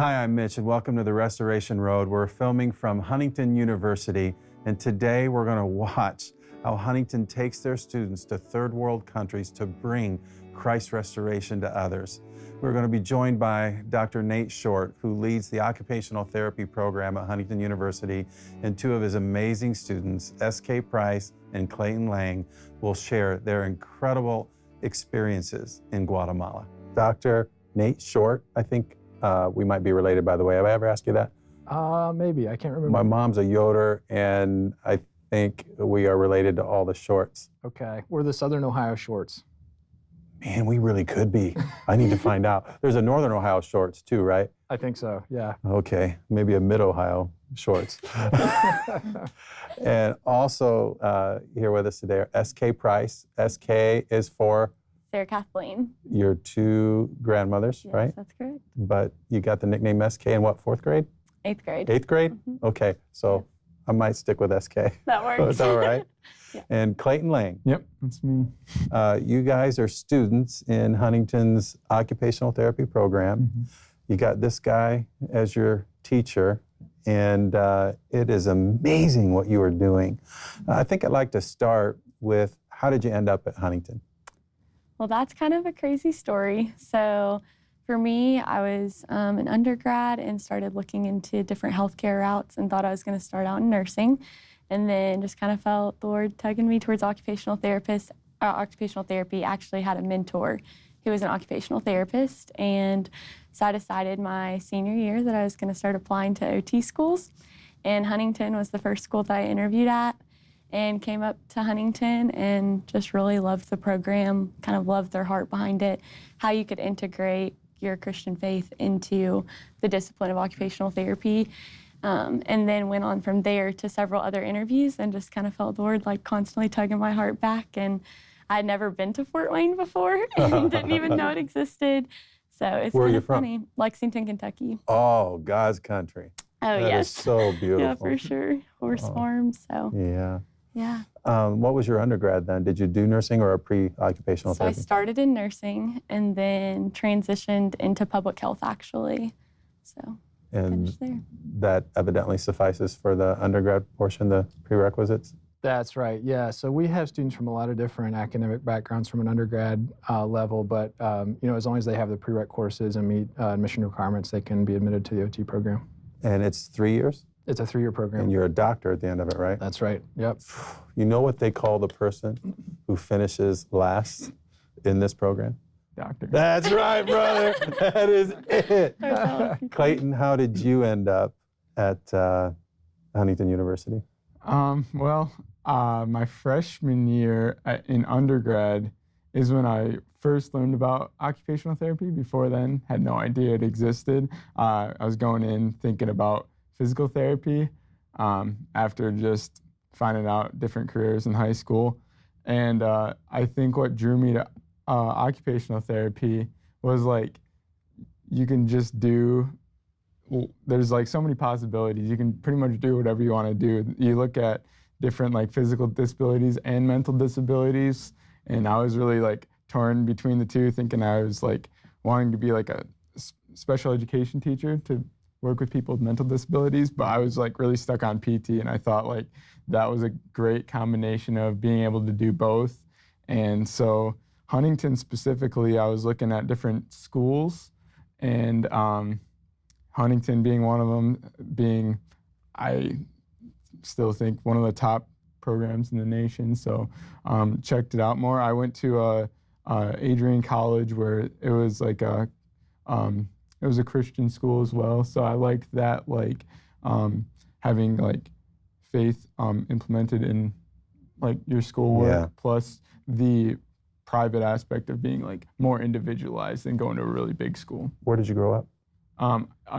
Hi, I'm Mitch, and welcome to the Restoration Road. We're filming from Huntington University, and today we're going to watch how Huntington takes their students to third world countries to bring Christ's restoration to others. We're going to be joined by Dr. Nate Short, who leads the occupational therapy program at Huntington University, and two of his amazing students, S.K. Price and Clayton Lange, will share their incredible experiences in Guatemala. Dr. Nate Short, I think we might be related, by the way. Have I ever asked you that? Maybe. I can't remember. My mom's a Yoder, and I think we are related to all the Shorts. Okay. We're the Southern Ohio Shorts. Man, we really could be. I need to find out. There's a Northern Ohio Shorts too, right? I think so, yeah. Okay, maybe a Mid-Ohio Shorts. And also here with us today are S.K. Price. S.K. is for? Sarah Kathleen. Your two grandmothers, Yes, right? That's correct. But you got the nickname S.K. in what, 4th grade? 8th grade. 8th grade? Mm-hmm. Okay, so I might stick with S.K. That works. Is that all right? Yeah. And Clayton Lange. Yep, that's me. You guys are students in Huntington's occupational therapy program. Mm-hmm. You got this guy as your teacher, and it is amazing what you are doing. I think I'd like to start with, how did you end up at Huntington? Well, that's kind of a crazy story. So for me, I was an undergrad and started looking into different healthcare routes and thought I was going to start out in nursing. And then just kind of felt the Lord tugging me towards occupational therapist. Occupational therapy. Actually had a mentor who was an occupational therapist. And so I decided my senior year that I was going to start applying to OT schools. And Huntington was the first school that I interviewed at, and came up to Huntington and just really loved the program, kind of loved their heart behind it, how you could integrate your Christian faith into the discipline of occupational therapy. And then went on from there to several other interviews and just kind of felt the Lord like constantly tugging my heart back. And I'd never been to Fort Wayne before and didn't even know it existed. So it's Where are kind you of from? funny. Lexington, Kentucky. Oh, God's country. Oh, That yes. is so beautiful. Yeah, for sure. Horse farms, so Yeah. yeah. What was your undergrad then? Did you do nursing or a pre-occupational So I therapy? started in nursing and then transitioned into public health, actually. So And finished there. that evidently suffices for the undergrad portion, the prerequisites? That's right, yeah. So we have students from a lot of different academic backgrounds from an undergrad level, but as long as they have the prereq courses and meet admission requirements, they can be admitted to the OT program. And it's 3 years? It's a 3-year program. And you're a doctor at the end of it, right? That's right, yep. You know what they call the person who finishes last in this program? Doctor. That's right, brother. That is it. Clayton, how did you end up at Huntington University? My freshman year in undergrad is when I first learned about occupational therapy. Before then, had no idea it existed. I was going in thinking about physical therapy after just finding out different careers in high school. And I think what drew me to occupational therapy was like, you can just there's like so many possibilities. You can pretty much do whatever you want to do. You look at different like physical disabilities and mental disabilities. And I was really like torn between the two, thinking I was like wanting to be like a special education teacher to work with people with mental disabilities, but I was like really stuck on PT, and I thought like that was a great combination of being able to do both. And so Huntington specifically, I was looking at different schools, and Huntington being one of them, I still think one of the top programs in the nation. So checked it out more. I went to Adrian College, where it was like it was a Christian school as well. So I liked that, like having like faith implemented in like your schoolwork, plus the private aspect of being like more individualized than going to a really big school. Where did you grow up?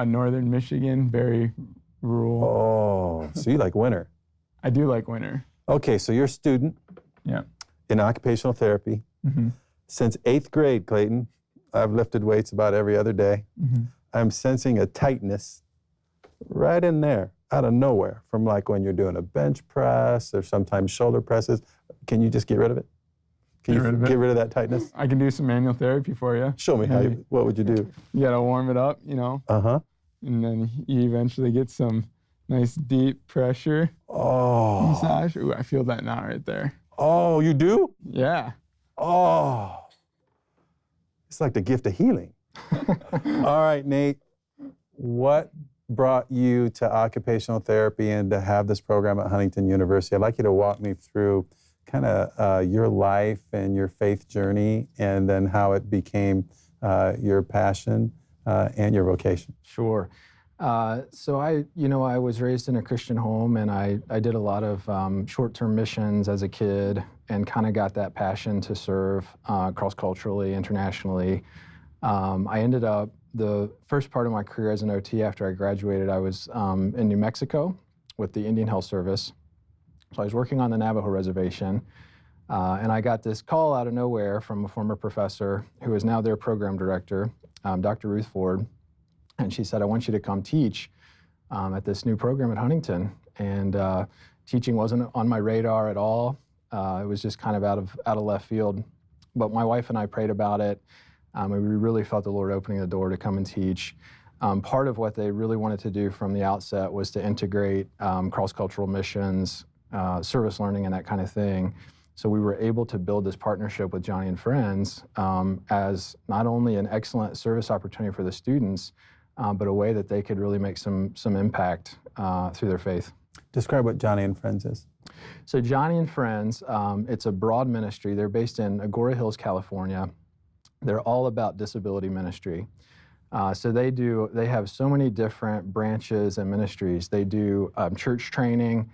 Northern Michigan, very rural. Oh, so you like winter. I do like winter. Okay, so you're a student in occupational therapy. Mm-hmm. Since 8th grade, Clayton, I've lifted weights about every other day. Mm-hmm. I'm sensing a tightness right in there, out of nowhere, from like when you're doing a bench press or sometimes shoulder presses. Can you just get rid of it? Can you get rid of that tightness? I can do some manual therapy for you. Show me how. What would you do? You gotta warm it up, you know. Uh-huh. and then you eventually get some nice deep pressure massage. Ooh, I feel that now right there. Oh, you do? Yeah. Oh, it's like the gift of healing. All right, Nate, what brought you to occupational therapy and to have this program at Huntington University? I'd like you to walk me through kind of your life and your faith journey, and then how it became your passion and your vocation. Sure. So I was raised in a Christian home, and I did a lot of short-term missions as a kid, and kind of got that passion to serve cross-culturally, internationally. I ended up, the first part of my career as an OT after I graduated, I was in New Mexico with the Indian Health Service. So I was working on the Navajo reservation, and I got this call out of nowhere from a former professor who is now their program director, Dr. Ruth Ford. And she said, I want you to come teach at this new program at Huntington. And teaching wasn't on my radar at all. It was just kind of out of left field. But my wife and I prayed about it. And we really felt the Lord opening the door to come and teach. Part of what they really wanted to do from the outset was to integrate cross-cultural missions, service learning, and that kind of thing. So we were able to build this partnership with Johnny and Friends as not only an excellent service opportunity for the students, but a way that they could really make some impact through their faith. Describe what Johnny and Friends is. So Johnny and Friends, it's a broad ministry. They're based in Agora Hills, California. They're all about disability ministry. So they have so many different branches and ministries. They do church training.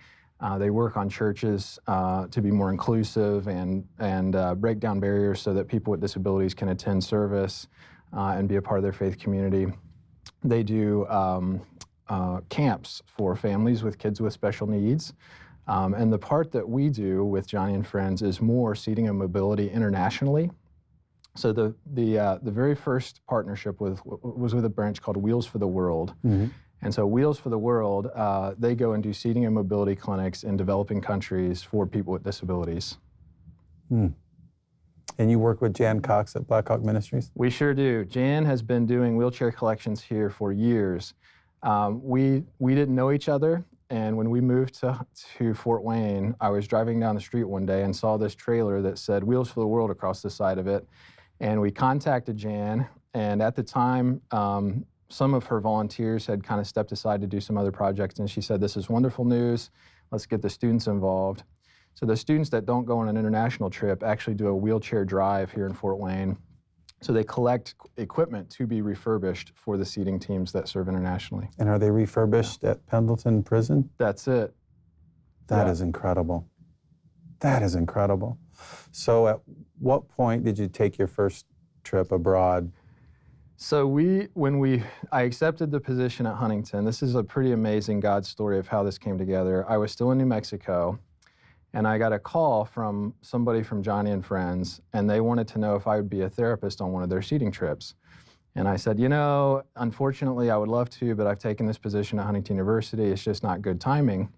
They work on churches to be more inclusive and break down barriers so that people with disabilities can attend service and be a part of their faith community. They do camps for families with kids with special needs. And the part that we do with Johnny and Friends is more seating and mobility internationally. So the very first partnership was with a branch called Wheels for the World. Mm-hmm. And so Wheels for the World, they go and do seating and mobility clinics in developing countries for people with disabilities. Hmm. And you work with Jan Cox at Black Hawk Ministries? We sure do. Jan has been doing wheelchair collections here for years. We didn't know each other, and when we moved to Fort Wayne, I was driving down the street one day and saw this trailer that said Wheels for the World across the side of it. And we contacted Jan, and at the time, some of her volunteers had kind of stepped aside to do some other projects, and she said, this is wonderful news, let's get the students involved. So the students that don't go on an international trip actually do a wheelchair drive here in Fort Wayne. So they collect equipment to be refurbished for the seating teams that serve internationally. And are they refurbished at Pendleton Prison? That's it. That is incredible. That is incredible. So at what point did you take your first trip abroad? So I accepted the position at Huntington. This is a pretty amazing God story of how this came together. I was still in New Mexico, and I got a call from somebody from Johnny and Friends, and they wanted to know if I would be a therapist on one of their seating trips. And I said, unfortunately, I would love to, but I've taken this position at Huntington University. It's just not good timing.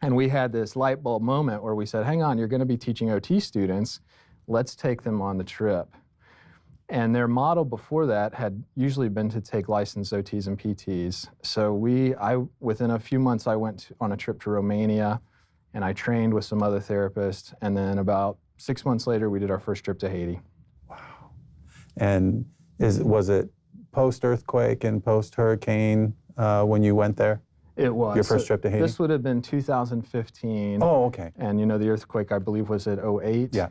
And we had this light bulb moment where we said, hang on, you're going to be teaching OT students. Let's take them on the trip. And their model before that had usually been to take licensed OTs and PTs. So within a few months, I went on a trip to Romania, and I trained with some other therapists. And then about 6 months later, we did our first trip to Haiti. Wow. And was it post-earthquake and post-hurricane when you went there? It was. Your first trip to Haiti? This would have been 2015. Oh, okay. And the earthquake, I believe, was at 2008. Yeah.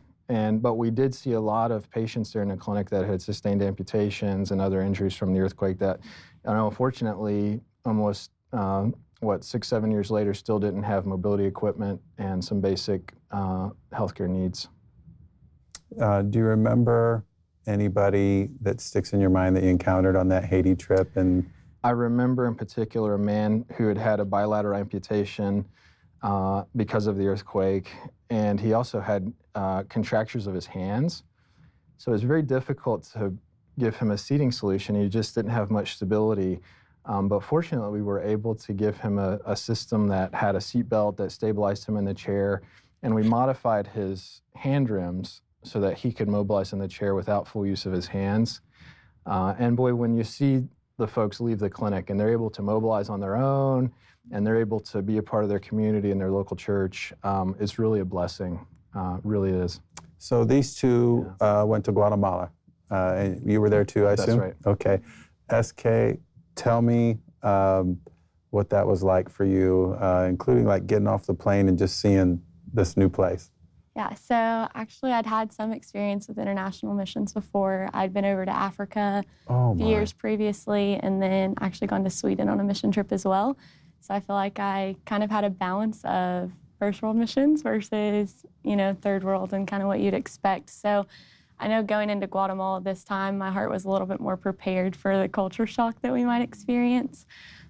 But we did see a lot of patients there in the clinic that had sustained amputations and other injuries from the earthquake that, unfortunately, almost 6-7 years later, still didn't have mobility equipment and some basic healthcare needs. Do you remember anybody that sticks in your mind that you encountered on that Haiti trip? And I remember in particular a man who had a bilateral amputation because of the earthquake, and he also had contractures of his hands. So it was very difficult to give him a seating solution. He just didn't have much stability. But fortunately, we were able to give him a system that had a seat belt that stabilized him in the chair, and we modified his hand rims so that he could mobilize in the chair without full use of his hands. And boy, when you see the folks leave the clinic and they're able to mobilize on their own and they're able to be a part of their community and their local church, it's really a blessing. Really is. So these two went to Guatemala. And you were there too, I assume? That's right. Okay. SK, tell me what that was like for you, including like getting off the plane and just seeing this new place. Yeah, so actually I'd had some experience with international missions before. I'd been over to Africa a few years previously and then actually gone to Sweden on a mission trip as well. So I feel like I kind of had a balance of first world missions versus, third world and kind of what you'd expect. So I know going into Guatemala this time, my heart was a little bit more prepared for the culture shock that we might experience.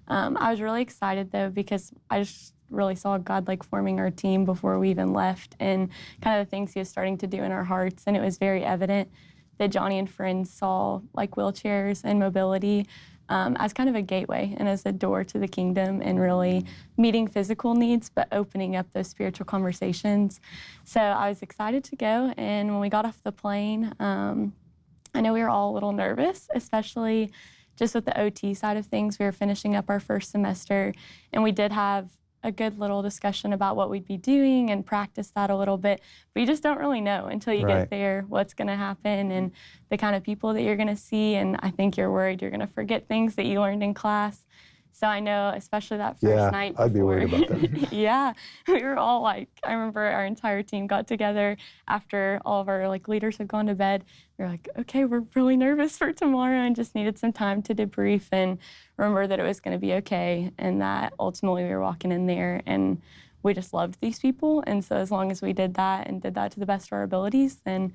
I was really excited though because I just really saw God like forming our team before we even left and kind of the things he was starting to do in our hearts. And it was very evident that Johnny and friends saw like wheelchairs and mobility as kind of a gateway and as a door to the kingdom and really meeting physical needs, but opening up those spiritual conversations. So I was excited to go. And when we got off the plane, I know we were all a little nervous, especially just with the OT side of things. We were finishing up our first semester and we did have a good little discussion about what we'd be doing and practice that a little bit. But you just don't really know until you get there what's going to happen and the kind of people that you're going to see. And I think you're worried you're going to forget things that you learned in class. So I know, especially that first night before. I'd be worried about that. Yeah, we were all like, I remember our entire team got together after all of our leaders had gone to bed. We were like, okay, we're really nervous for tomorrow and just needed some time to debrief and remember that it was going to be okay and that ultimately we were walking in there and we just loved these people. And so as long as we did that and did that to the best of our abilities, then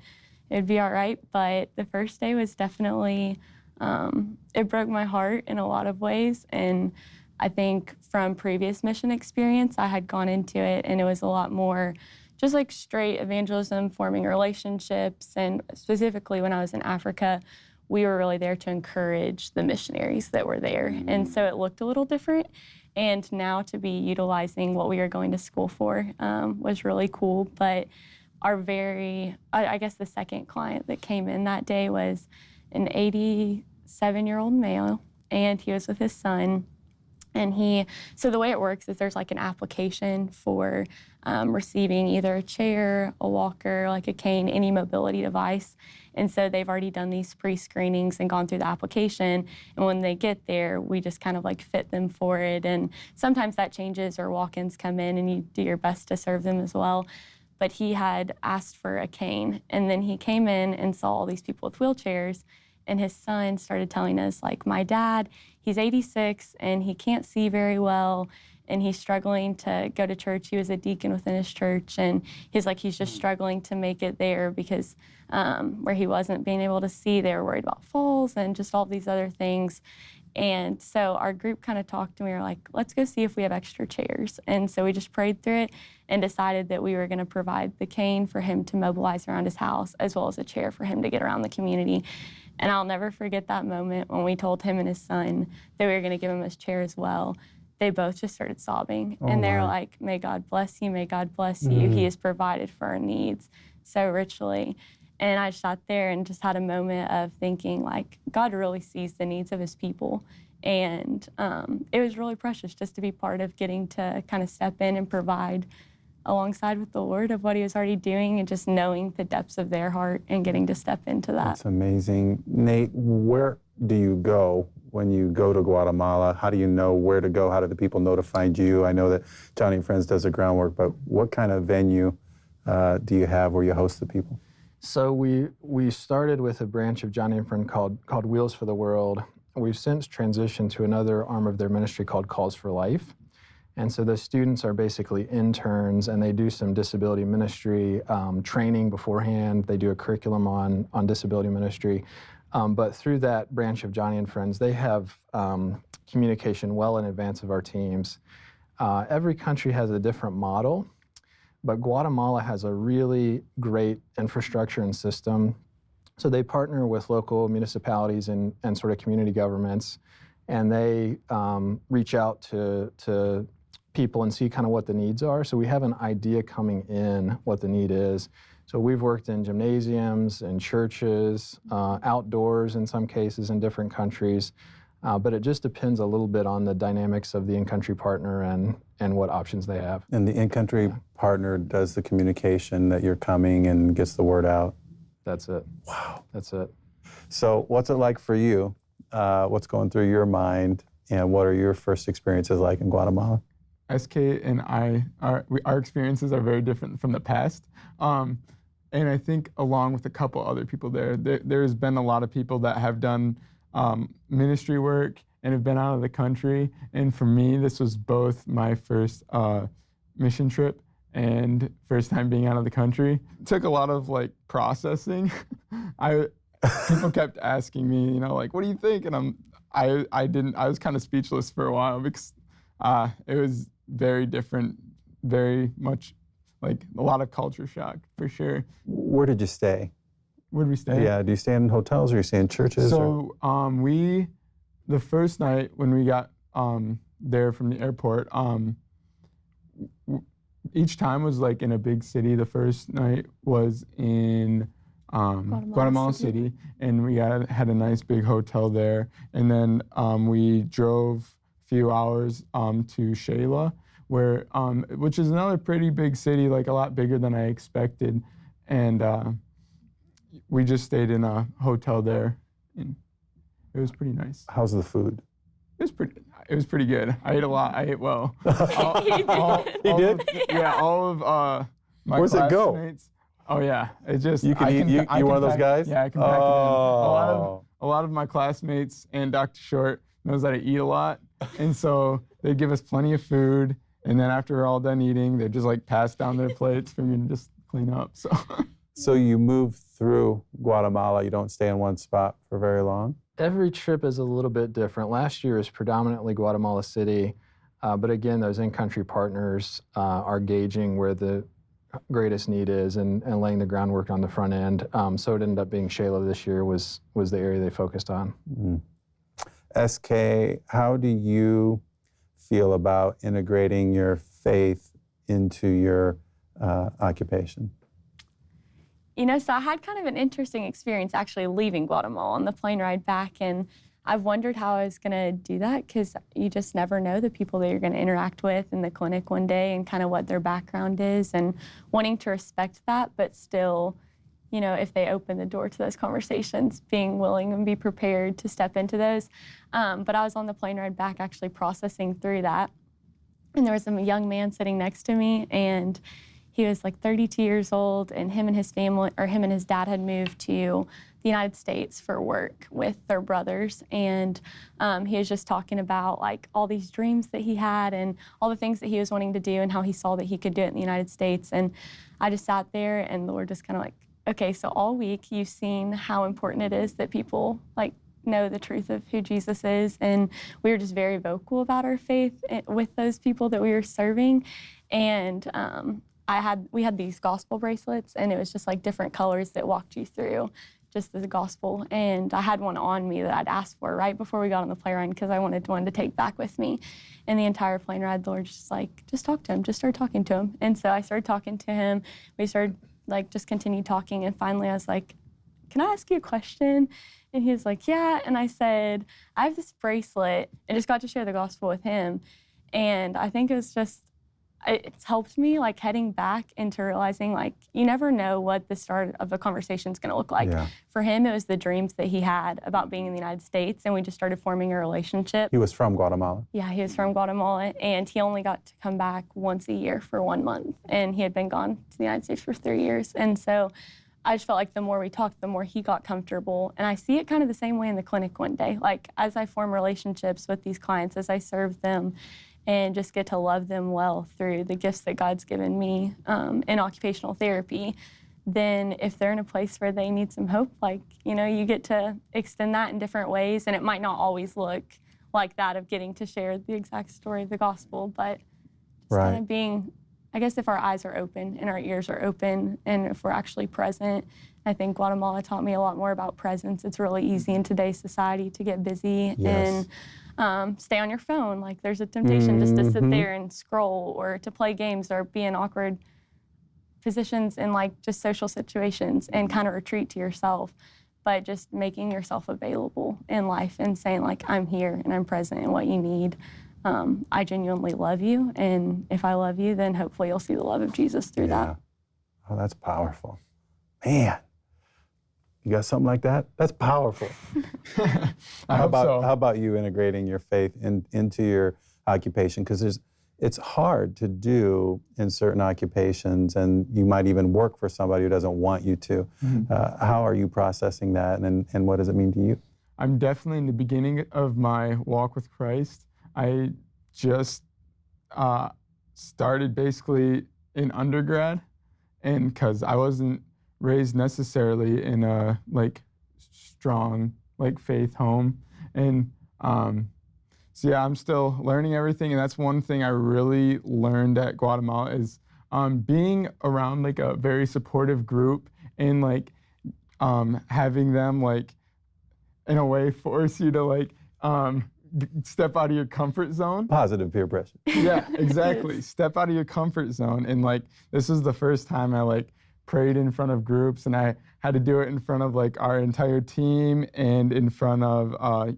it'd be all right. But the first day was definitely, it broke my heart in a lot of ways. And I think from previous mission experience, I had gone into it and it was a lot more just like straight evangelism, forming relationships. And specifically when I was in Africa, we were really there to encourage the missionaries that were there. And so it looked a little different. And now to be utilizing what we were going to school for was really cool. But our I guess the second client that came in that day was an 87-year-old male, and he was with his son. And so the way it works is there's like an application for receiving either a chair, a walker, like a cane, any mobility device. And so they've already done these pre-screenings and gone through the application. And when they get there, we just kind of like fit them for it. And sometimes that changes or walk-ins come in and you do your best to serve them as well. But he had asked for a cane. And then he came in and saw all these people with wheelchairs. And his son started telling us, like, my dad, he's 86 and he can't see very well and he's struggling to go to church. He was a deacon within his church and he's just struggling to make it there because where he wasn't being able to see, they were worried about falls and just all these other things. And so our group kind of talked and we were like, let's go see if we have extra chairs. And so we just prayed through it and decided that we were going to provide the cane for him to mobilize around his house as well as a chair for him to get around the community. And I'll never forget that moment when we told him and his son that we were going to give him his chair as well. They both just started sobbing. And they were like, may God bless you, may God bless you. He has provided for our needs so richly. And I sat there and just had a moment of thinking, like, God really sees the needs of his people. And it was really precious just to be part of getting to kind of step in and provide alongside with the Lord of what he was already doing and just knowing the depths of their heart and getting to step into that. That's amazing. Nate, where do you go when you go to Guatemala? How do you know where to go? How do the people know to find you? I know that Johnny and Friends does the groundwork, but what kind of venue do you have where you host the people? So we started with a branch of Johnny and Friend called Wheels for the World. We've since transitioned to another arm of their ministry called Calls for Life. And so the students are basically interns and they do some disability ministry training beforehand. They do a curriculum on disability ministry. But through that branch of Johnny and Friends, they have communication well in advance of our teams. Every country has a different model, but Guatemala has a really great infrastructure and system. So they partner with local municipalities and sort of community governments, and they reach out to people and see kind of what the needs are. So we have an idea coming in what the need is. So we've worked in gymnasiums and churches, outdoors in some cases in different countries. But it just depends a little bit on the dynamics of the in-country partner and what options they have. And the in-country partner does the communication that you're coming and gets the word out? That's it. Wow. That's it. So what's it like for you? What's going through your mind? And what are your first experiences like in Guatemala? SK and our experiences are very different from the past. And I think along with a couple other people there's been a lot of people that have done ministry work and have been out of the country. And for me, this was both my first mission trip and first time being out of the country. It took a lot of processing. People kept asking me, what do you think? And I was kind of speechless for a while because it was very different, very much a lot of culture shock for sure. Where did you stay? Where did we stay? Yeah, do you stay in hotels or you stay in churches? So the first night when we got there from the airport, each time was in a big city. The first night was in Guatemala City, and we had a nice big hotel there. And then we drove a few hours to Sheila, which is another pretty big city, a lot bigger than I expected. And we just stayed in a hotel there, and it was pretty nice. How's the food? It was pretty good. I ate a lot. I ate well. He did? All of my Where's it go? classmates. Oh yeah, it just You can eat. You one of those guys? Yeah, I can pack it in. A lot of my classmates and Dr. Short knows that I eat a lot, and so they give us plenty of food. And then after we're all done eating, they just pass down their plates for me to just clean up. So you move through Guatemala. You don't stay in one spot for very long? Every trip is a little bit different. Last year is predominantly Guatemala City, but again, those in-country partners are gauging where the greatest need is and laying the groundwork on the front end. So it ended up being Sheila this year was the area they focused on. Mm-hmm. SK, how do you feel about integrating your faith into your occupation? So I had kind of an interesting experience actually leaving Guatemala on the plane ride back, and I've wondered how I was going to do that because you just never know the people that you're going to interact with in the clinic one day and kind of what their background is, and wanting to respect that, but still, if they open the door to those conversations, being willing and be prepared to step into those. But I was on the plane ride back actually processing through that, and there was a young man sitting next to me, and he was 32 years old, and him and his family, or him and his dad, had moved to the United States for work with their brothers. And he was just talking about all these dreams that he had and all the things that he was wanting to do and how he saw that he could do it in the United States. And I just sat there, and the Lord just kind of okay, so all week you've seen how important it is that people know the truth of who Jesus is. And we were just very vocal about our faith with those people that we were serving. And we had these gospel bracelets, and it was just different colors that walked you through just the gospel. And I had one on me that I'd asked for right before we got on the plane ride because I wanted one to take back with me. And the entire plane ride, the Lord just just talk to him, just start talking to him. And so I started talking to him. We started just continued talking, and finally I was can I ask you a question? And he was yeah. And I said, I have this bracelet, and just got to share the gospel with him. And I think it's helped me heading back into realizing you never know what the start of a conversation is going to look like. Yeah. For him, it was the dreams that he had about being in the United States, and we just started forming a relationship. He was from Guatemala? Yeah, he was from Guatemala, and he only got to come back once a year for 1 month, and he had been gone to the United States for 3 years. And so I just felt the more we talked, the more he got comfortable. And I see it kind of the same way in the clinic one day. As I form relationships with these clients, as I serve them, and just get to love them well through the gifts that God's given me in occupational therapy, then if they're in a place where they need some hope, you get to extend that in different ways. And it might not always look like that of getting to share the exact story of the gospel, but just kind of being, I guess if our eyes are open and our ears are open and if we're actually present. I think Guatemala taught me a lot more about presence. It's really easy in today's society to get busy and stay on your phone. There's a temptation just to sit there and scroll or to play games or be in awkward positions in just social situations and kind of retreat to yourself. but just making yourself available in life and saying, like, I'm here and I'm present and what you need. I genuinely love you, and if I love you, then hopefully you'll see the love of Jesus through that. Oh, that's powerful. Man, you got something like that? That's powerful. How about you integrating your faith into your occupation? Because it's hard to do in certain occupations, and you might even work for somebody who doesn't want you to. How are you processing that, and what does it mean to you? I'm definitely in the beginning of my walk with Christ. I just started basically in undergrad, and because I wasn't raised necessarily in a strong faith home, and so yeah, I'm still learning everything, and that's one thing I really learned at Guatemala is being around a very supportive group and having them in a way force you to step out of your comfort zone. Positive peer pressure. Yeah, exactly. Step out of your comfort zone. And this was the first time I prayed in front of groups, and I had to do it in front of our entire team and in front of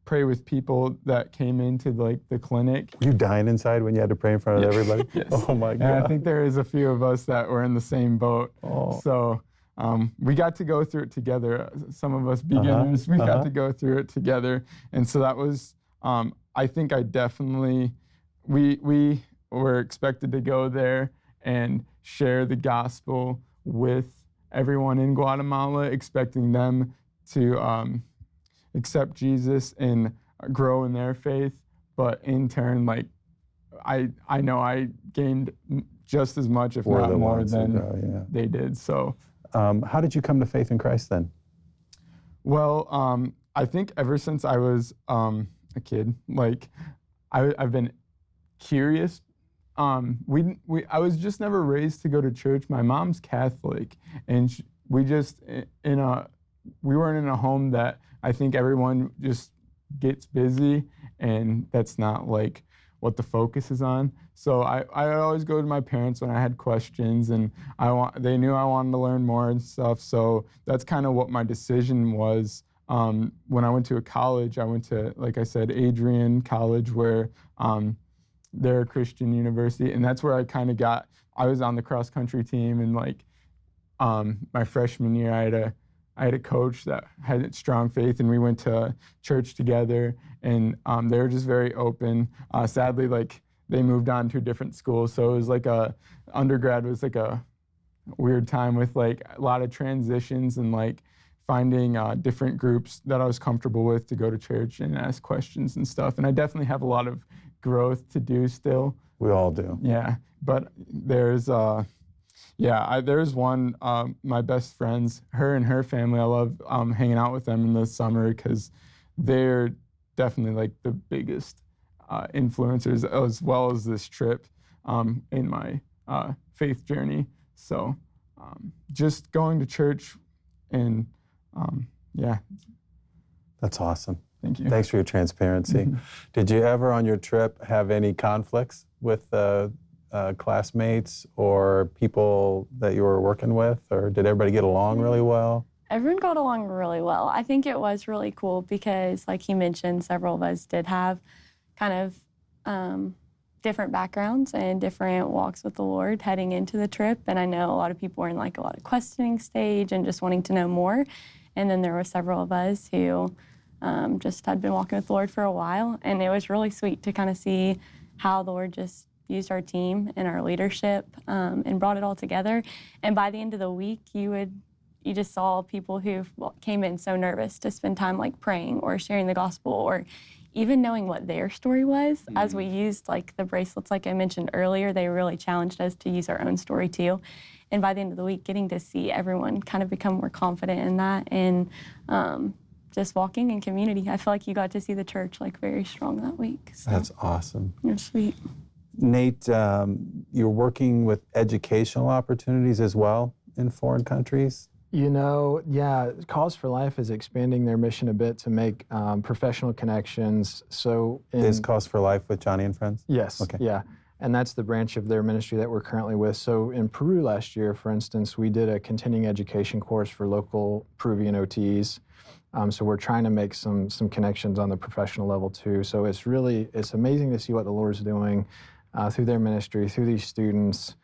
pray with people that came into the clinic. Were you dying inside when you had to pray in front of everybody? Yes. Oh my God. And I think there is a few of us that were in the same boat. Oh. So we got to go through it together. Some of us beginners, we got to go through it together. And so that was, I think we were expected to go there and share the gospel with everyone in Guatemala, expecting them to accept Jesus and grow in their faith. But in turn, I know I gained just as much, if not more, than they did. So. How did you come to faith in Christ then? Well, I think ever since I was a kid, I've been curious. I was just never raised to go to church. My mom's Catholic, and we weren't in a home that I think everyone just gets busy, and that's not what the focus is on. So I always go to my parents when I had questions, and they knew I wanted to learn more and stuff. So that's kind of what my decision was. When I went to a college, I went to, like I said, Adrian College, where they're a Christian university, and that's where I was on the cross country team, and my freshman year, I had a coach that had strong faith, and we went to church together, and they were just very open. Sadly, they moved on to a different school, so it was undergrad was a weird time with a lot of transitions and finding different groups that I was comfortable with to go to church and ask questions and stuff. And I definitely have a lot of growth to do still. We all do. Yeah, but there's there's one, my best friends, her and her family, I love hanging out with them in the summer because they're definitely the biggest influencers, as well as this trip in my faith journey. So just going to church and That's awesome. Thank you. Thanks for your transparency. Did you ever on your trip have any conflicts with classmates or people that you were working with, or did everybody get along really well? Everyone got along really well. I think it was really cool because, like he mentioned, several of us did have kind of different backgrounds and different walks with the Lord heading into the trip. And I know a lot of people were in a lot of questioning stage and just wanting to know more. And then there were several of us who just had been walking with the Lord for a while. And it was really sweet to kind of see how the Lord just used our team and our leadership and brought it all together. And by the end of the week, you just saw people who came in so nervous to spend time praying or sharing the gospel or even knowing what their story was. As we used the bracelets, like I mentioned earlier, they really challenged us to use our own story too. And by the end of the week, getting to see everyone kind of become more confident in that and just walking in community. I feel like you got to see the church very strong that week. So. That's awesome. It was sweet. Nate, you're working with educational opportunities as well in foreign countries? Cause for Life is expanding their mission a bit to make professional connections. So Is Cause for Life with Johnny and Friends? Yes. Okay. Yeah. And that's the branch of their ministry that we're currently with. So in Peru last year, for instance, we did a continuing education course for local Peruvian OTs. So we're trying to make some connections on the professional level too. So it's amazing to see what the Lord's doing through their ministry, through these students.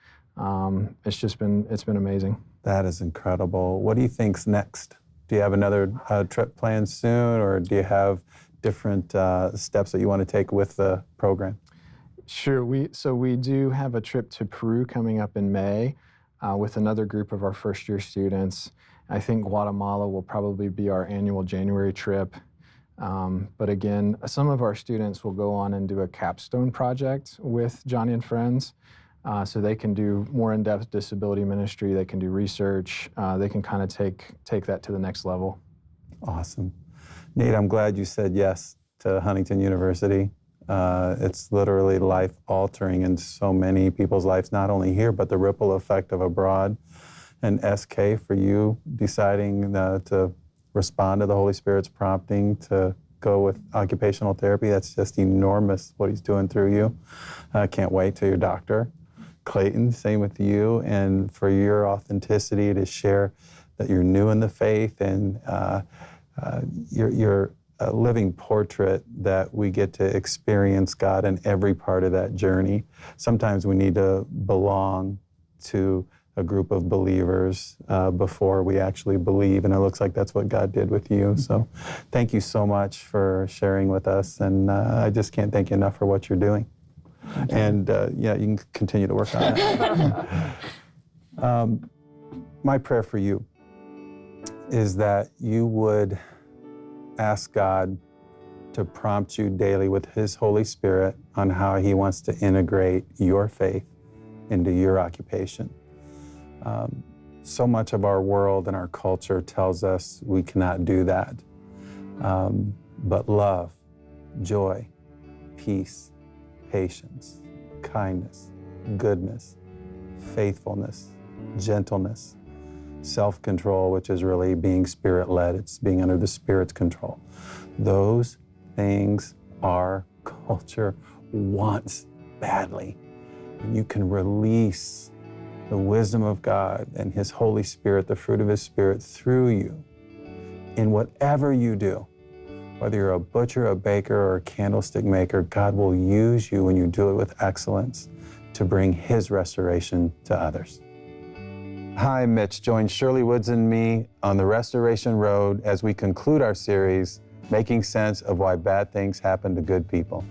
It's been amazing. That is incredible. What do you think's next? Do you have another trip planned soon, or do you have different steps that you want to take with the program? Sure. We do have a trip to Peru coming up in May with another group of our first-year students. I think Guatemala will probably be our annual January trip. But again, some of our students will go on and do a capstone project with Johnny and Friends. So they can do more in-depth disability ministry, they can do research, they can kind of take that to the next level. Awesome. Nate, I'm glad you said yes to Huntington University. It's literally life-altering in so many people's lives, not only here, but the ripple effect of abroad. And SK, for you deciding to respond to the Holy Spirit's prompting to go with occupational therapy, that's just enormous what he's doing through you. I can't wait till you're doctor. Clayton, same with you, and for your authenticity to share that you're new in the faith, and you're a living portrait that we get to experience God in every part of that journey. Sometimes we need to belong to a group of believers before we actually believe, and it looks like that's what God did with you. So thank you so much for sharing with us, and I just can't thank you enough for what you're doing. And yeah, you can continue to work on that. My prayer for you is that you would ask God to prompt you daily with His Holy Spirit on how He wants to integrate your faith into your occupation. So much of our world and our culture tells us we cannot do that. But love, joy, peace, patience, kindness, goodness, faithfulness, gentleness, self-control, which is really being Spirit-led. It's being under the Spirit's control. Those things our culture wants badly. And you can release the wisdom of God and His Holy Spirit, the fruit of His Spirit, through you in whatever you do. Whether you're a butcher, a baker, or a candlestick maker, God will use you when you do it with excellence to bring His restoration to others. Hi, Mitch. Join Shirley Woods and me on the Restoration Road as we conclude our series, Making Sense of Why Bad Things Happen to Good People.